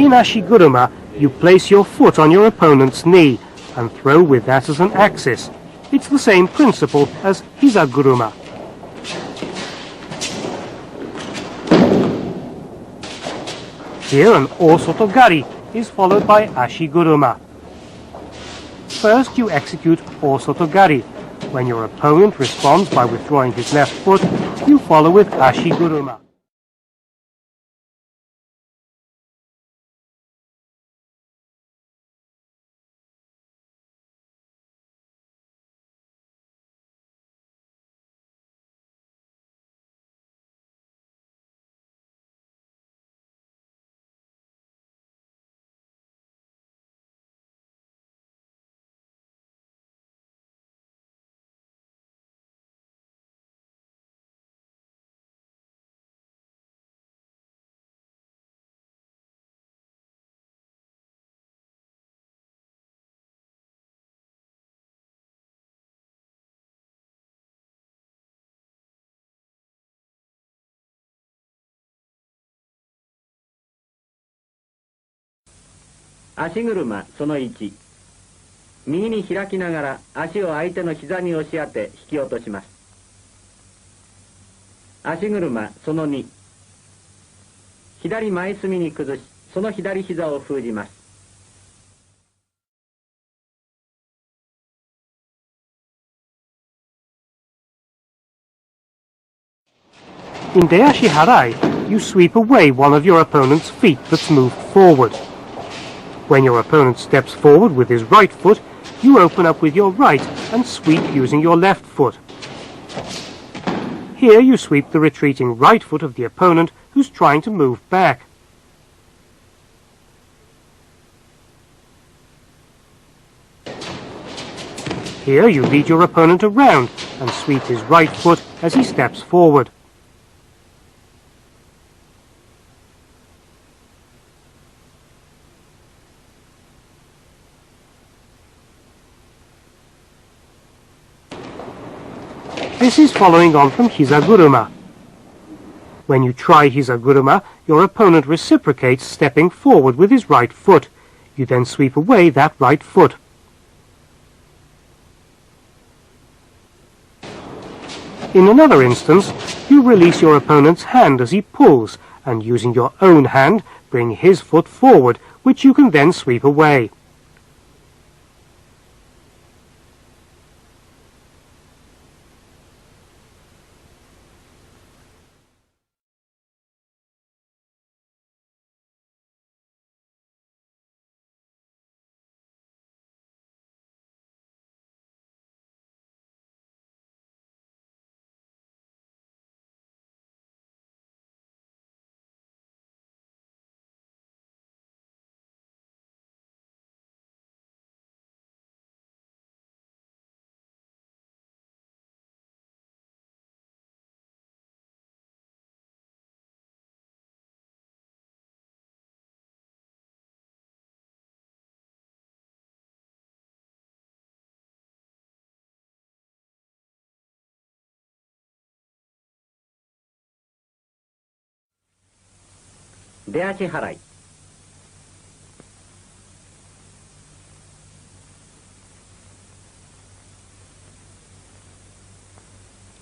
In Ashi-guruma, you place your foot on your opponent's knee and throw with that as an axis. It's the same principle as Hiza-guruma. Here an Osotogari is followed by Ashi-guruma. First you execute Osotogari. When your opponent responds by withdrawing his left foot, you follow with Ashi-guruma.足車その1、右に開きながら足を相手の膝に押し当て引き落とします。足車その2、左前隅に崩しその左膝を封じます。In Deashi Harai, you sweep away one of your opponent's feet that's moved forward. When your opponent steps forward with his right foot, you open up with your right and sweep using your left foot. Here you sweep the retreating right foot of the opponent who's trying to move back. Here you lead your opponent around and sweep his right foot as he steps forward. This is following on from Hiza-guruma. When you try Hiza-guruma, your opponent reciprocates stepping forward with his right foot. You then sweep away that right foot. In another instance, you release your opponent's hand as he pulls, and using your own hand, bring his foot forward, which you can then sweep away.出足払い。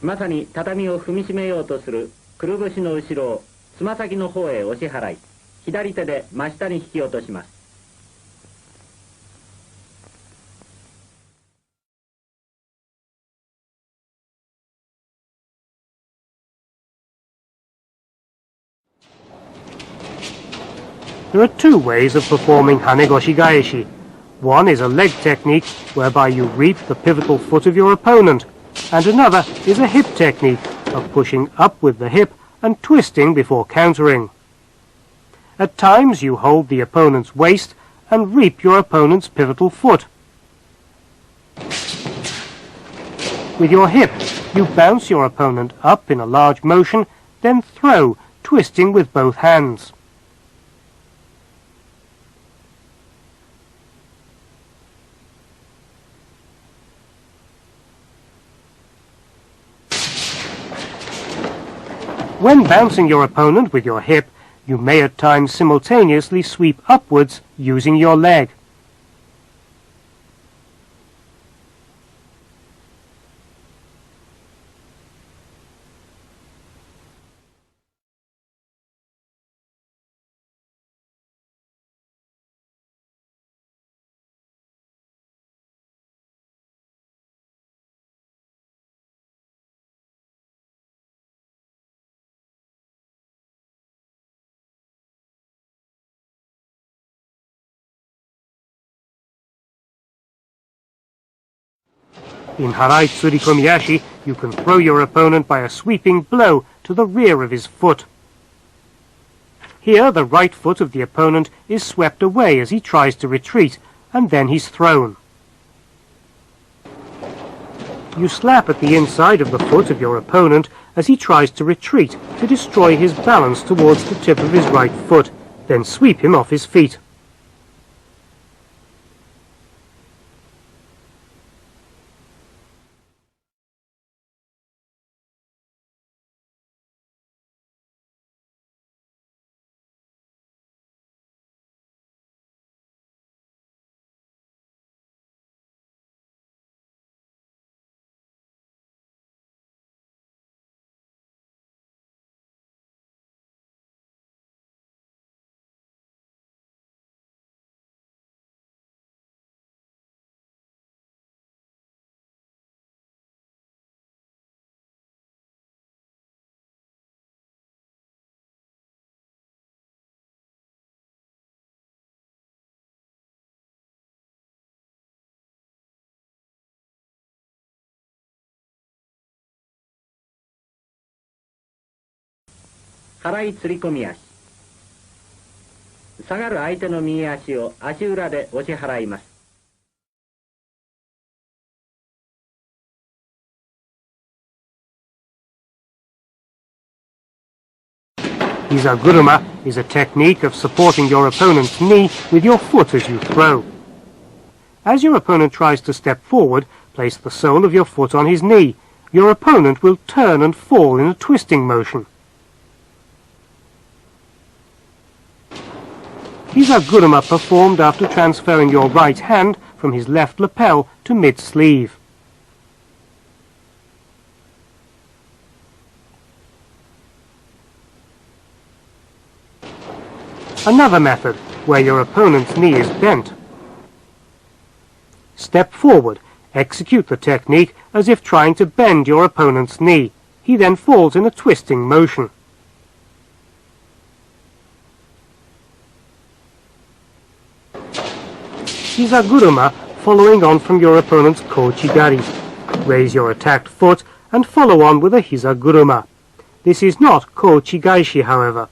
まさに畳を踏みしめようとするくるぶしの後ろをつま先の方へ押し払い、左手で真下に引き落とします。There are two ways of performing Hanegoshi Gaeshi. One is a leg technique whereby you reap the pivotal foot of your opponent, and another is a hip technique of pushing up with the hip and twisting before countering. At times you hold the opponent's waist and reap your opponent's pivotal foot. With your hip, you bounce your opponent up in a large motion, then throw, twisting with both hands. When bouncing your opponent with your hip, You may at times simultaneously sweep upwards using your leg. In Harai Tsurikomi-ashi, you can throw your opponent by a sweeping blow to the rear of his foot. Here, the right foot of the opponent is swept away as he tries to retreat, and then he's thrown. You slap at the inside of the foot of your opponent as he tries to retreat to destroy his balance towards the tip of his right foot, then sweep him off his feet.払い吊り込み足。下がる相手の右足を足裏で押し払います。Hizaguruma is a technique of supporting your opponent's knee with your foot as you throw. As your opponent tries to step forward, place the sole of your foot on his knee. Your opponent will turn and fall in a twisting motion. Hizaguruma performed after transferring your right hand from his left lapel to mid-sleeve. Another method, where your opponent's knee is bent. Step forward, execute the technique as if trying to bend your opponent's knee. He then falls in a twisting motion. Hizaguruma, following on from your opponent's kochigari. Raise your attacked foot and follow on with a hizaguruma. This is not kochigaishi, however.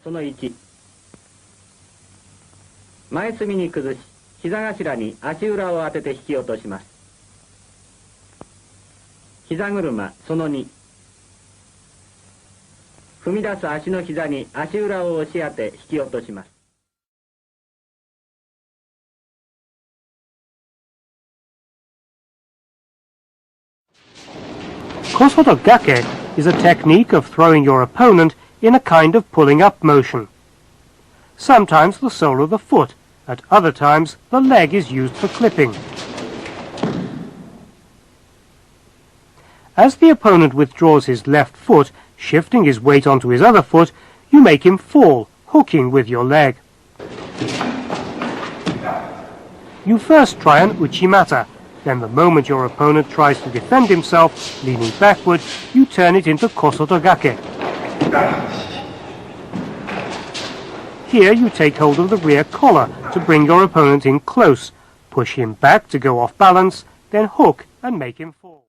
その1、前隅に崩し、膝頭に足裏を当てて引き落とします。膝車その2、踏み出す足の膝に足裏を押し当て引き落とします。Kosodogake is a technique of throwing your opponent in a kind of pulling up motion. Sometimes the sole of the foot, At other times, the leg is used for clipping. As the opponent withdraws his left foot, shifting his weight onto his other foot, you make him fall, hooking with your leg. You first try an uchimata, then the moment your opponent tries to defend himself, leaning backward, you turn it into kosotogake. Here you take hold of the rear collar to bring your opponent in close, push him back to go off balance, then hook and make him fall.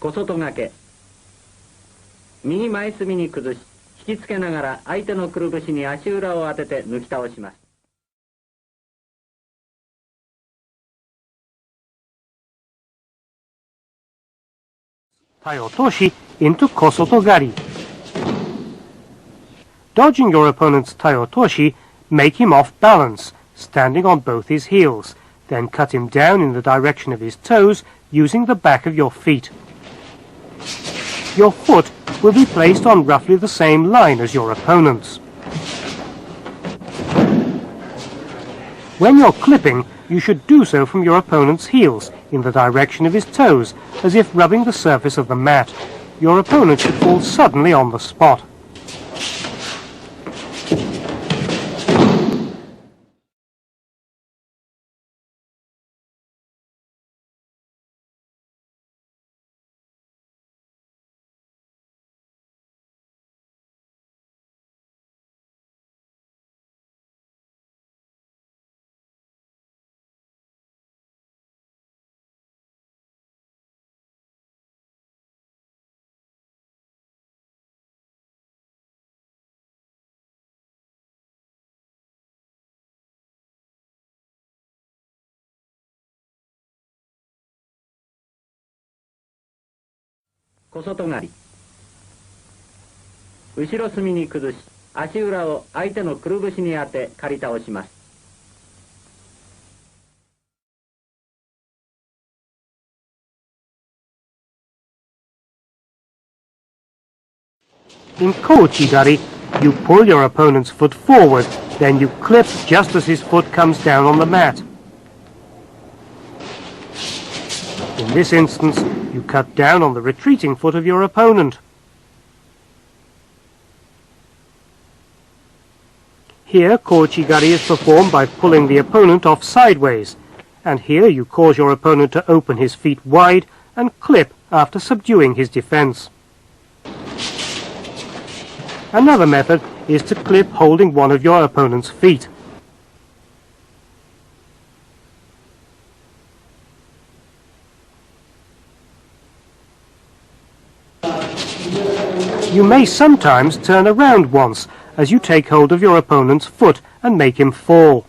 小外掛け。右前隅に崩し、引きつけながら相手のくるぶしに足裏を当てて抜き倒します。Taiotoshi into kosotogari. Dodging your opponent's taiotoshi, make him off balance, standing on both his heels, then cut him down in the direction of his toes using the back of your feet. Your foot will be placed on roughly the same line as your opponent's. When you're clipping, you should do so from your opponent's heels, in the direction of his toes, as if rubbing the surface of the mat. Your opponent should fall suddenly on the spot.小外刈り。後ろ隅に崩し、足裏を相手のくるぶしに当て刈り倒します。In kouchigari, you pull your opponent's foot forward, then you clip just as his foot comes down on the mat. In this instance, you cut down on the retreating foot of your opponent. Here, kouchigari is performed by pulling the opponent off sideways, and here you cause your opponent to open his feet wide and clip after subduing his defense. Another method is to clip holding one of your opponent's feet. You may sometimes turn around once as you take hold of your opponent's foot and make him fall.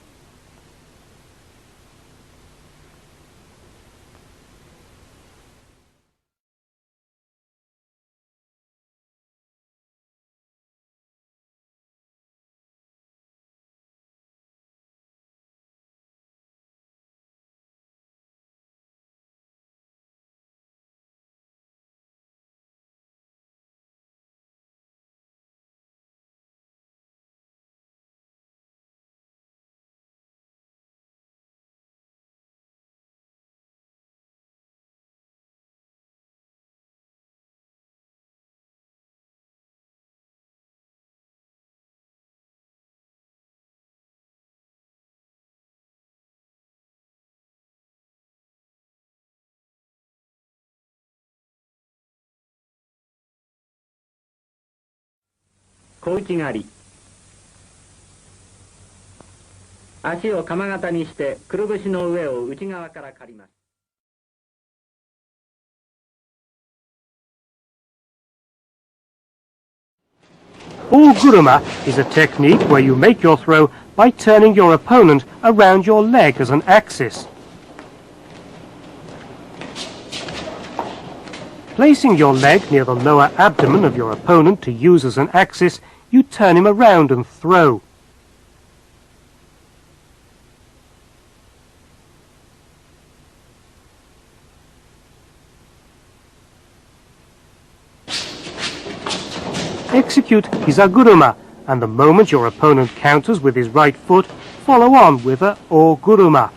小内刈り。足を鎌形にしてくるぶしの上を内側から刈ります。Oguruma is a technique where you make your throw by turning your opponent around your leg as an axis. Placing your leg near the lower abdomen of your opponent to use as an axis, you turn him around and throw. Execute Hizaguruma, and the moment your opponent counters with his right foot, follow on with a Oguruma.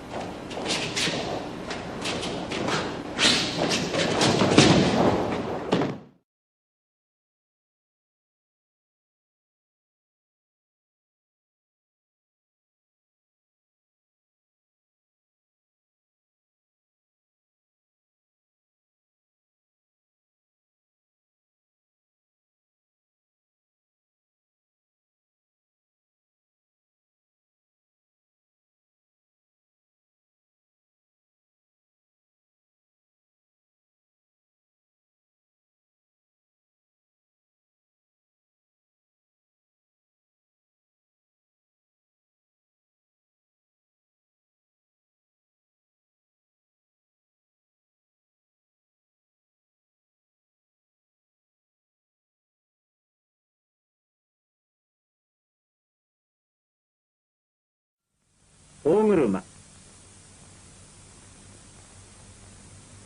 大車。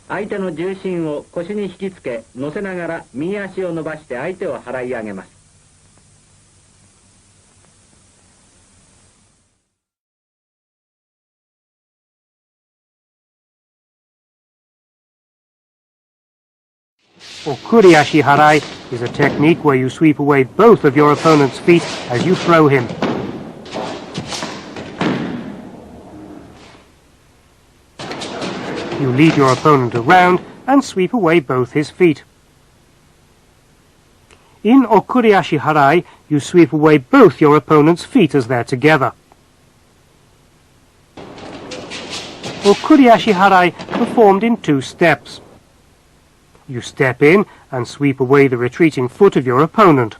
相手の重心を腰に引きつけ乗せながら右足を伸ばして相手を払い上げます。Okuri Ashi Harai is a technique where you sweep away both of your opponent's feet as you throw him. You lead your opponent around and sweep away both his feet. In Okuri Ashi Harai, you sweep away both your opponent's feet as they're together. Okuri Ashi Harai performed in 2 steps. You step in and sweep away the retreating foot of your opponent.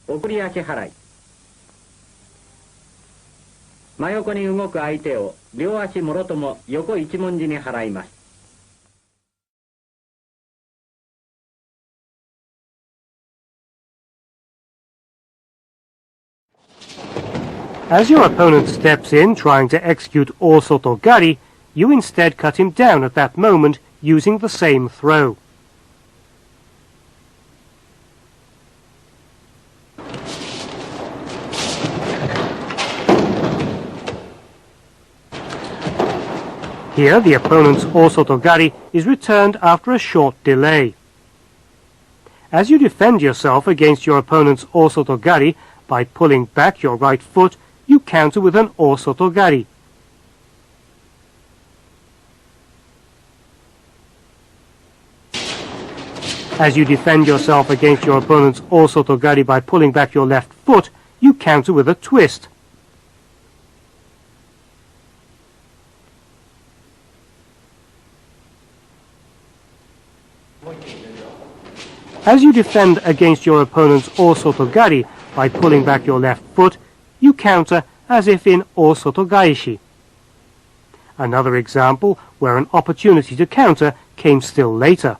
送り足払い。真横に動く相手を両足もろとも横一文字に払います。As your opponent steps in trying to execute Osoto Gari, you instead cut him down at that moment using the same throw. Here the opponent's Osoto Gari is returned after a short delay. As you defend yourself against your opponent's Osoto Gari by pulling back your right foot, you counter with an Osoto Gari. As you defend yourself against your opponent's Osoto Gari by pulling back your left foot, you counter with a twist. As you defend against your opponent's Osoto Gari by pulling back your left foot, you counter as if in Osoto Gaishi. Another example where an opportunity to counter came still later.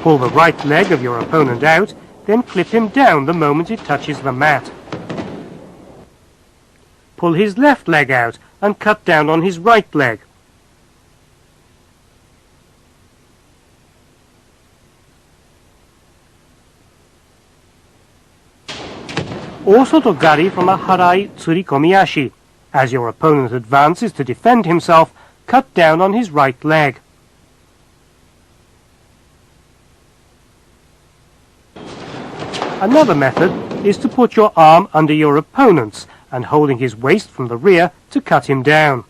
Pull the right leg of your opponent out, then clip him down the moment it touches the mat. Pull his left leg out and cut down on his right leg. Osoto Gari from a Harai Tsurikomi Ashi. As your opponent advances to defend himself, cut down on his right leg. Another method is to put your arm under your opponent's and holding his waist from the rear to cut him down.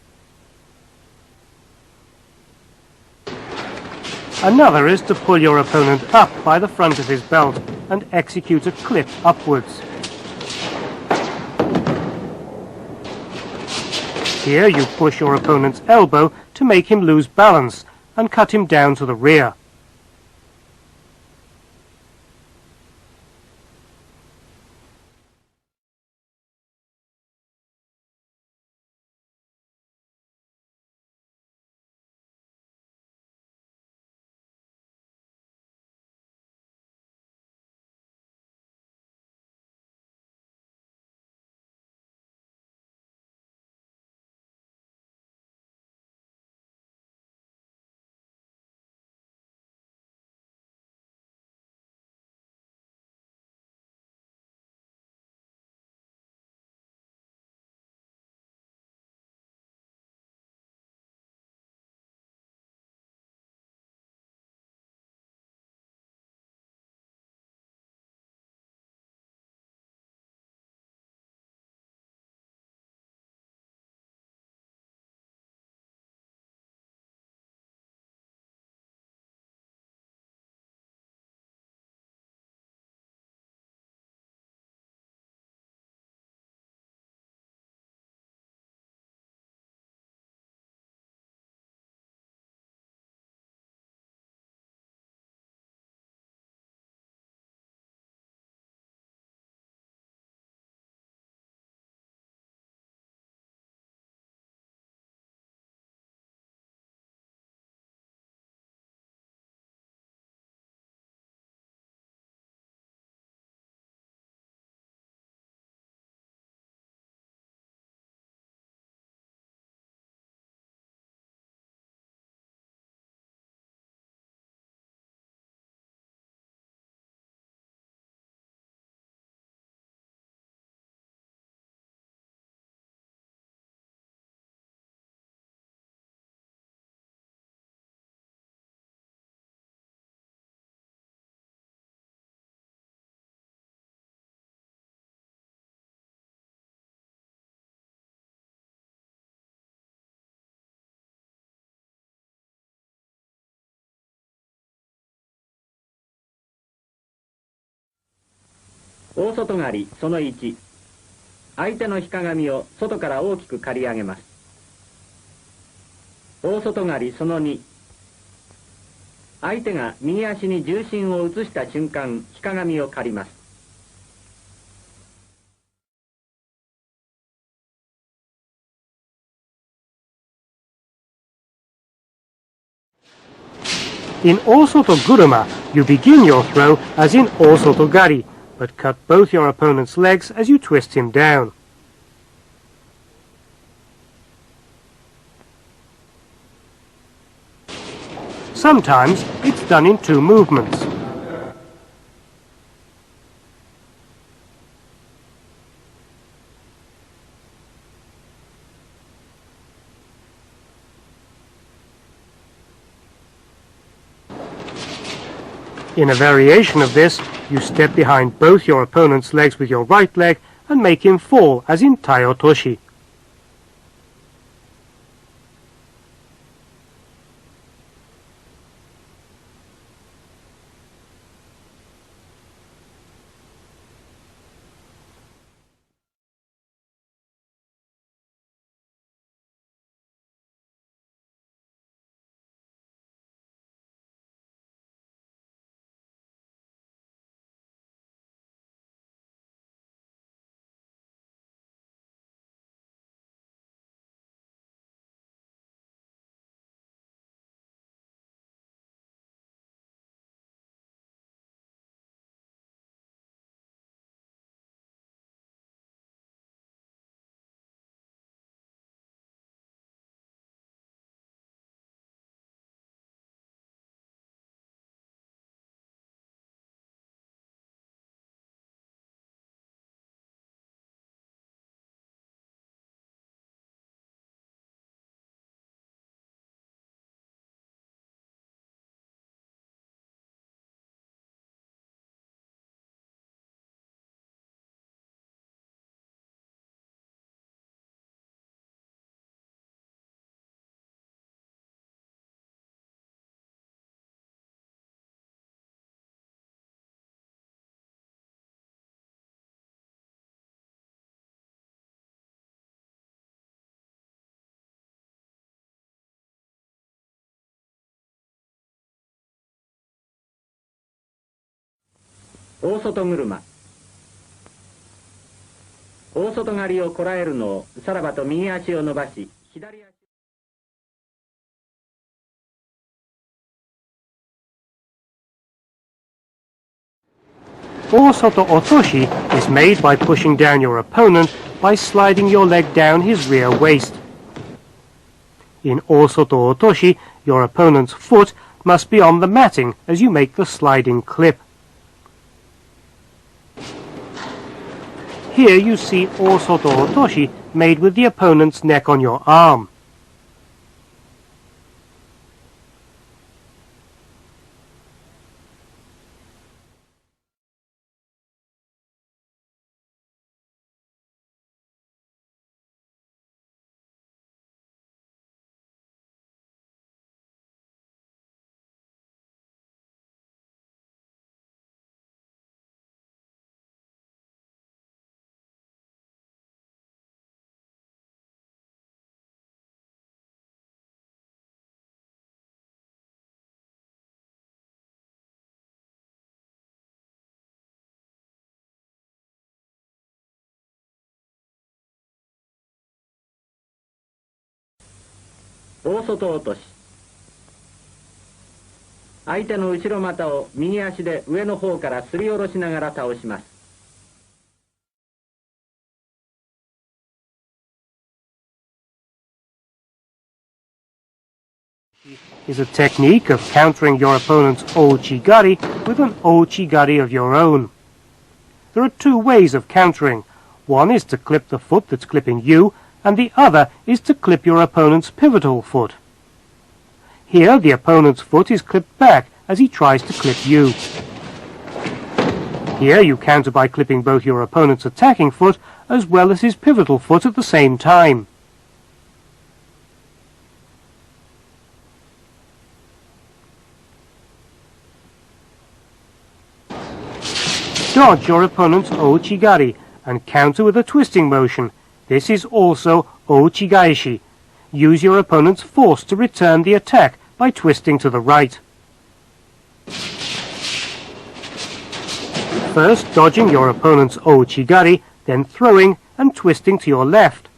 Another is to pull your opponent up by the front of his belt and execute a clip upwards. Here you push your opponent's elbow to make him lose balance and cut him down to the rear.大外刈りその1、相手の日鏡を外から大きく刈り上げます。大外刈りその2、相手が右足に重心を移した瞬間、ひかがみを刈ります。In Osoto Guruma, you begin your throw as in Osoto Gari, but cut both your opponent's legs as you twist him down. Sometimes it's done in two movements. In a variation of this, you step behind both your opponent's legs with your right leg and make him fall as in Taiotoshi.大外車。大外刈りをこらえるのをさらばと右足を伸ばし、左足。Osoto Otoshi is made by pushing down your opponent by sliding your leg down his rear waist. In Osoto Otoshi, your opponent's foot must be on the matting as you make the sliding clip. Here you see Osoto Otoshi made with the opponent's neck on your arm.大外落とし。相手の後ろ股を右足で上の方からすり下ろしながら倒します。Is a technique of countering your opponent's ouchigari with an ouchigari of your own. There are two ways of countering. One is to clip the foot that's clipping you, and the other is to clip your opponent's pivotal foot. Here the opponent's foot is clipped back as he tries to clip you. Here you counter by clipping both your opponent's attacking foot as well as his pivotal foot at the same time. Dodge your opponent's ouchigari and counter with a twisting motion. This is also ouchigaeshi. Use your opponent's force to return the attack by twisting to the right. first dodging your opponent's ouchigari, then throwing and twisting to your left.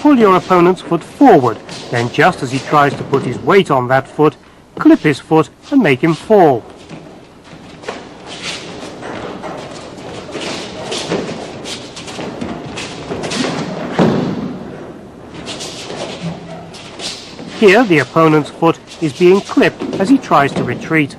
Pull your opponent's foot forward, then just as he tries to put his weight on that foot, clip his foot and make him fall. Here the opponent's foot is being clipped as he tries to retreat.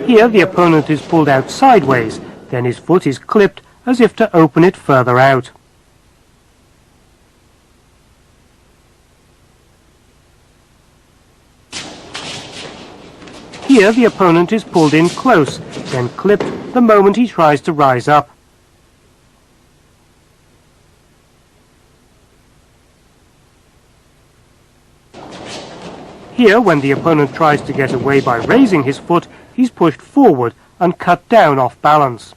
Here the opponent is pulled out sideways, then his foot is clipped as if to open it further out. Here the opponent is pulled in close, then clipped the moment he tries to rise up. Here, when the opponent tries to get away by raising his foot, he's pushed forward and cut down off balance.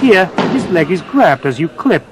Here, his leg is grabbed as you clip.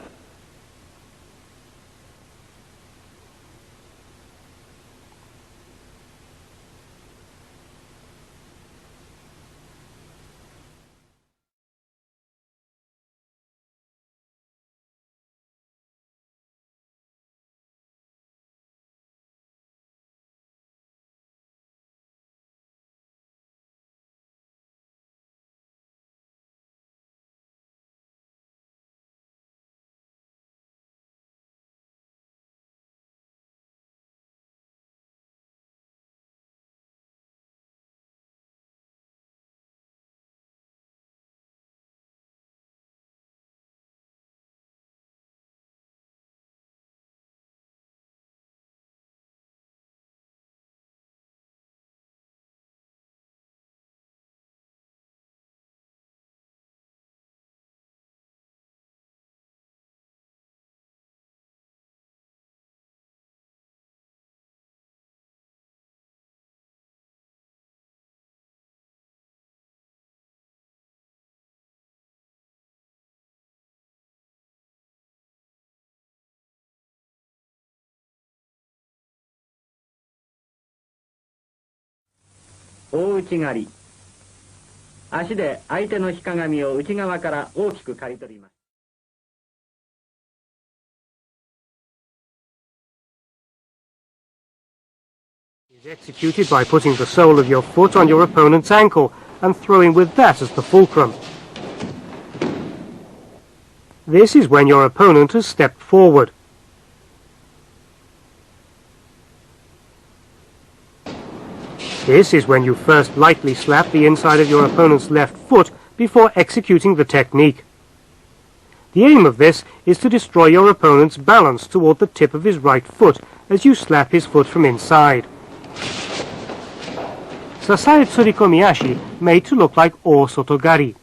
大内刈り。足で相手のひかがみを内側から大きく刈り取ります。Is executed by putting the sole of your foot on your opponent's ankle and throwing with that as the fulcrum. This is when your opponent has stepped forward. This is when you first lightly slap the inside of your opponent's left foot before executing the technique. The aim of this is to destroy your opponent's balance toward the tip of his right foot as you slap his foot from inside. Sasai tsurikomi ashi made to look like o sotogari.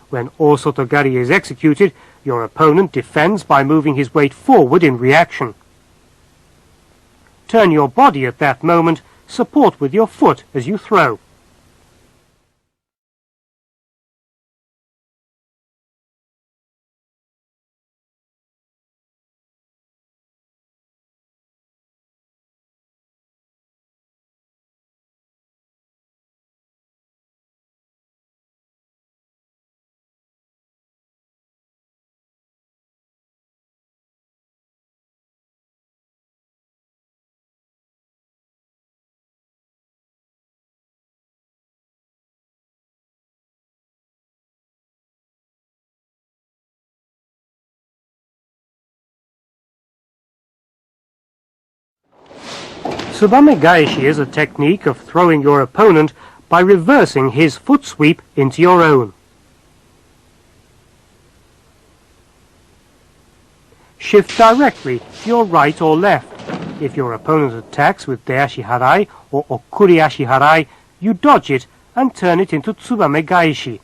When o sotogari is executed, your opponent defends by moving his weight forward in reaction. Turn your body at that moment, support with your foot as you throw. Tsubame Gaeshi is a technique of throwing your opponent by reversing his foot sweep into your own. Shift directly to your right or left. If your opponent attacks with Deashi Harai or Okuri Ashi Harai, you dodge it and turn it into Tsubame Gaeshi.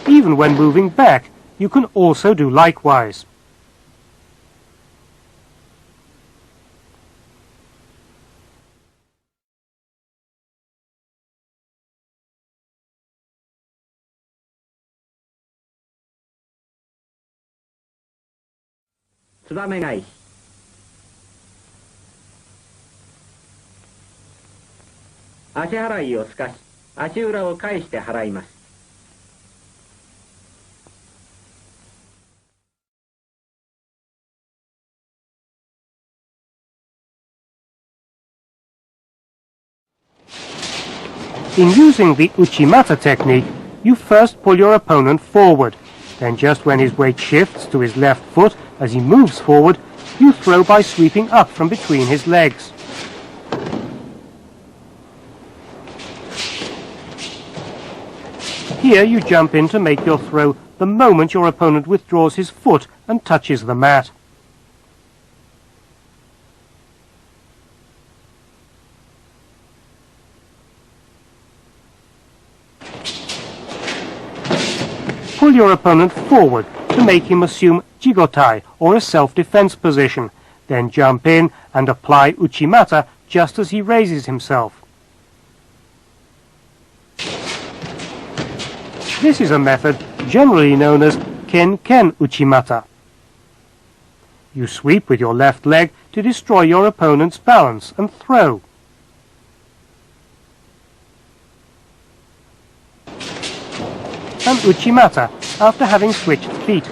Even when moving back, you can also do likewise. Tsubame Gaeshi. 足払いをすかし、足裏を返して払います。In using the Uchimata technique, you first pull your opponent forward. Then just when his weight shifts to his left foot as he moves forward, you throw by sweeping up from between his legs. Here you jump in to make your throw the moment your opponent withdraws his foot and touches the mat. Pull your opponent forward to make him assume jigotai, or a self-defense position, then jump in and apply uchimata just as he raises himself. This is a method generally known as ken-ken uchimata. You sweep with your left leg to destroy your opponent's balance and throw. And uchimata after having switched feet.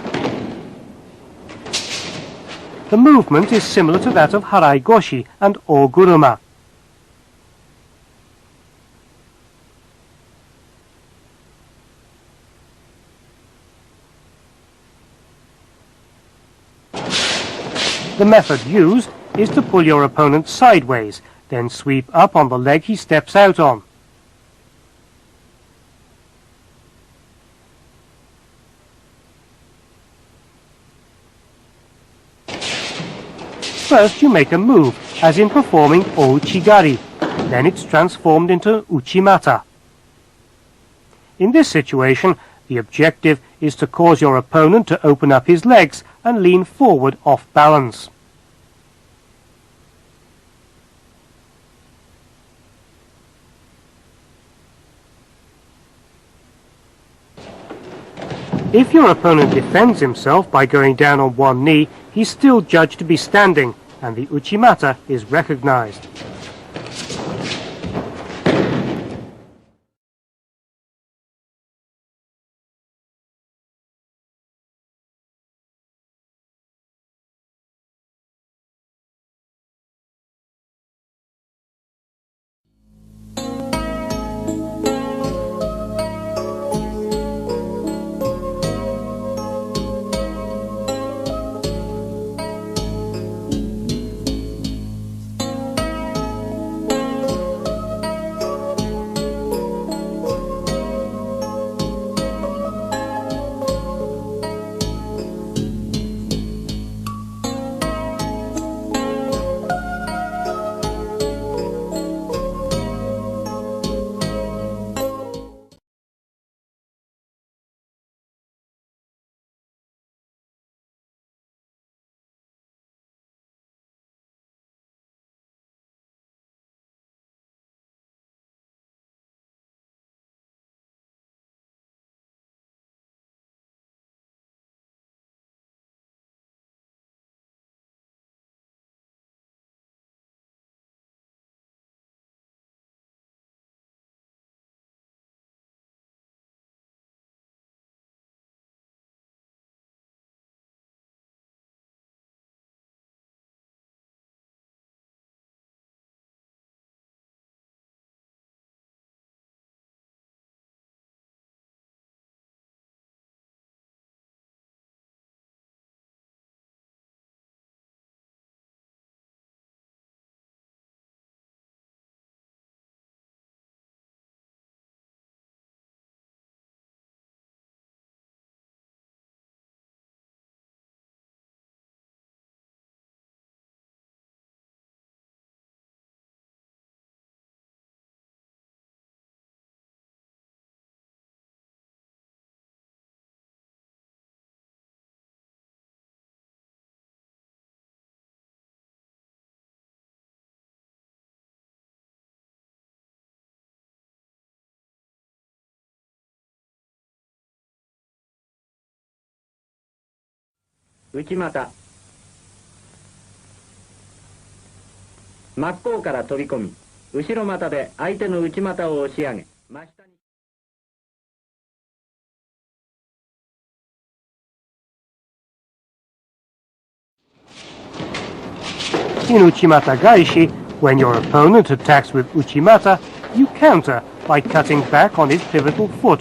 The movement is similar to that of harai goshi and oguruma. The method used is to pull your opponent sideways, then sweep up on the leg he steps out on. First you make a move, as in performing ouchigari, then it's transformed into uchimata. In this situation, the objective is to cause your opponent to open up his legs and lean forward off balance. If your opponent defends himself by going down on one knee, he's still judged to be standing, and the uchimata is recognized. 内股。真っ向から飛び込み、後ろ股で相手の内股を押し上げ、真下に。In Uchimata Gaishi, when your opponent attacks with Uchimata, you counter by cutting back on his pivotal foot.